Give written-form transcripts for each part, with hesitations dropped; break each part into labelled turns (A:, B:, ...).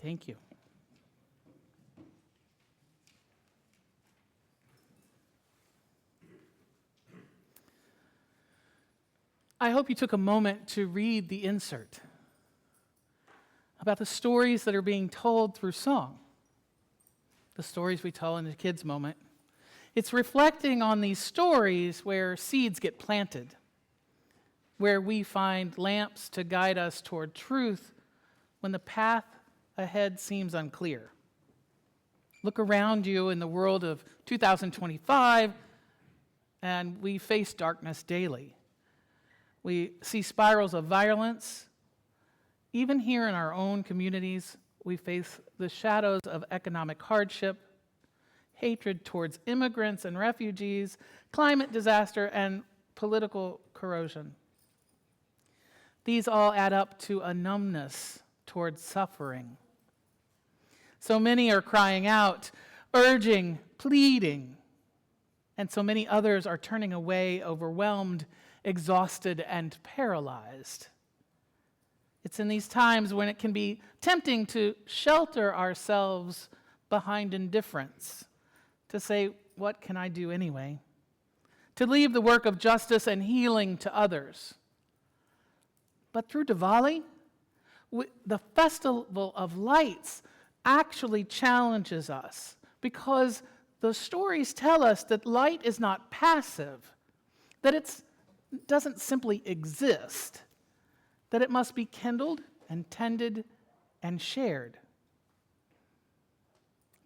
A: Thank you. I hope you took a moment to read the insert about the stories that are being told through song, the stories we tell in the kids' moment. It's reflecting on these stories where seeds get planted, where we find lamps to guide us toward truth when the path ahead seems unclear. Look around you in the world of 2025, and we face darkness daily. We see spirals of violence. Even here in our own communities, we face the shadows of economic hardship, hatred towards immigrants and refugees, climate disaster, and political corrosion. These all add up to a numbness towards suffering. So many are crying out, urging, pleading, and so many others are turning away, overwhelmed, exhausted, and paralyzed. It's in these times when it can be tempting to shelter ourselves behind indifference, to say, what can I do anyway? To leave the work of justice and healing to others. But through Diwali, the Festival of Lights actually challenges us, because the stories tell us that light is not passive, that it doesn't simply exist, that it must be kindled and tended and shared.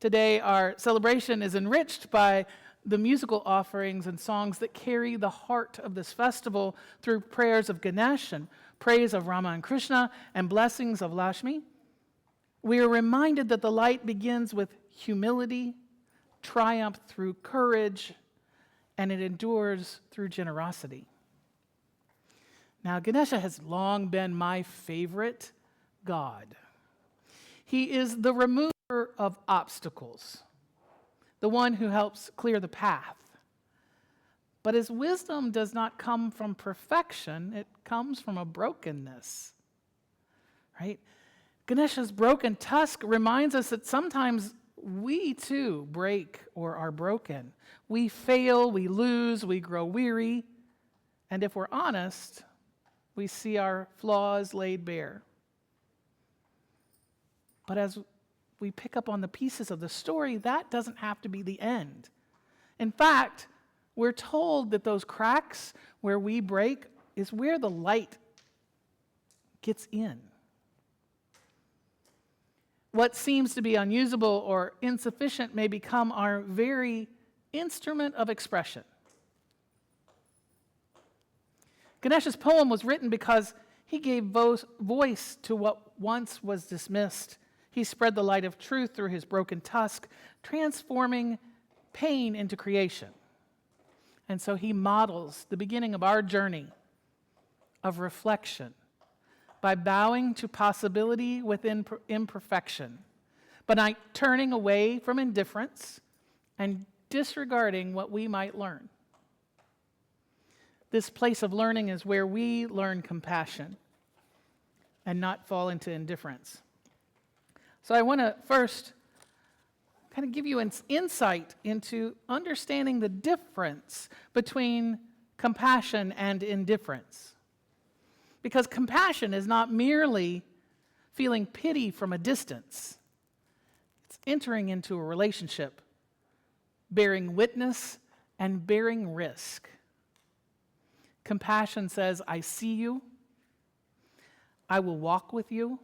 A: Today, our celebration is enriched by the musical offerings and songs that carry the heart of this festival through prayers of Ganesh and praise of Rama and Krishna and blessings of Lakshmi. We are reminded that the light begins with humility, triumph through courage, and it endures through generosity. Now, Ganesha has long been my favorite god. He is the remover of obstacles, the one who helps clear the path. But his wisdom does not come from perfection, it comes from a brokenness, right? Ganesha's broken tusk reminds us that sometimes we too break or are broken. We fail, we lose, we grow weary, and if we're honest, we see our flaws laid bare. But as we pick up on the pieces of the story, that doesn't have to be the end. In fact, we're told that those cracks where we break is where the light gets in. What seems to be unusable or insufficient may become our very instrument of expression. Ganesha's poem was written because he gave voice to what once was dismissed. He spread the light of truth through his broken tusk, transforming pain into creation. And so he models the beginning of our journey of reflection by bowing to possibility within imperfection, but not turning away from indifference and disregarding what we might learn. This place of learning is where we learn compassion and not fall into indifference. So I want to first kind of give you an insight into understanding the difference between compassion and indifference. Because compassion is not merely feeling pity from a distance. It's entering into a relationship, bearing witness and bearing risk. Compassion says, I see you, I will walk with you,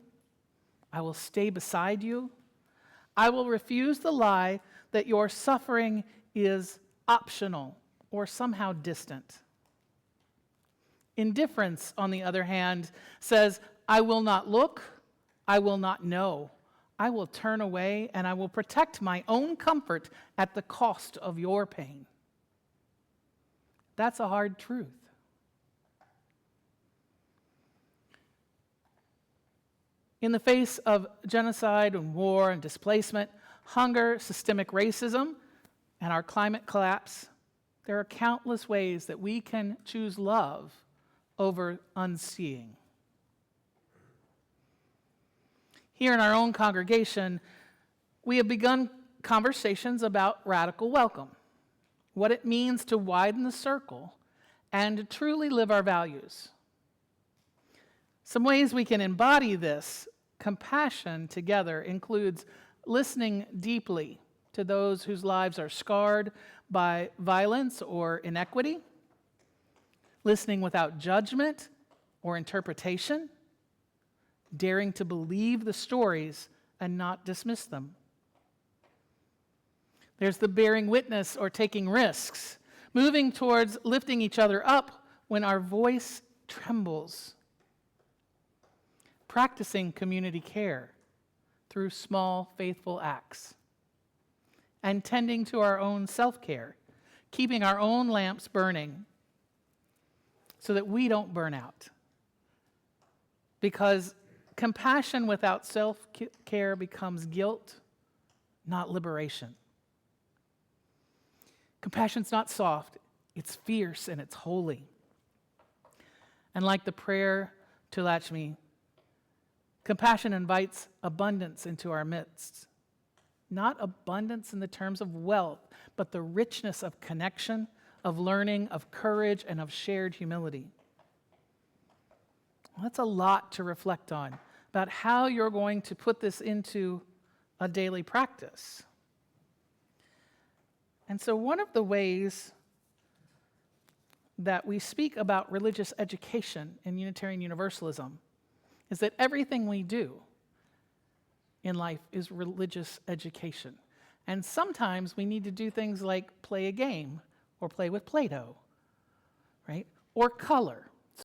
A: I will stay beside you, I will refuse the lie that your suffering is optional or somehow distant. Indifference, on the other hand, says, I will not look, I will not know, I will turn away, and I will protect my own comfort at the cost of your pain. That's a hard truth. In the face of genocide and war and displacement, hunger, systemic racism, and our climate collapse, there are countless ways that we can choose love over unseeing. Here in our own congregation, we have begun conversations about radical welcome, what it means to widen the circle and to truly live our values. Some ways we can embody this compassion together includes listening deeply to those whose lives are scarred by violence or inequity, listening without judgment or interpretation, daring to believe the stories and not dismiss them. There's the bearing witness or taking risks, moving towards lifting each other up when our voice trembles, practicing community care through small, faithful acts, and tending to our own self-care, keeping our own lamps burning so that we don't burn out. Because compassion without self-care becomes guilt, not liberation. Compassion's not soft, it's fierce and it's holy. And like the prayer to Lakshmi, compassion invites abundance into our midst. Not abundance in the terms of wealth, but the richness of connection, of learning, of courage, and of shared humility. Well, that's a lot to reflect on about how you're going to put this into a daily practice. And so one of the ways that we speak about religious education in Unitarian Universalism is that everything we do in life is religious education. And sometimes we need to do things like play a game or play with Play-Doh, right? Or color.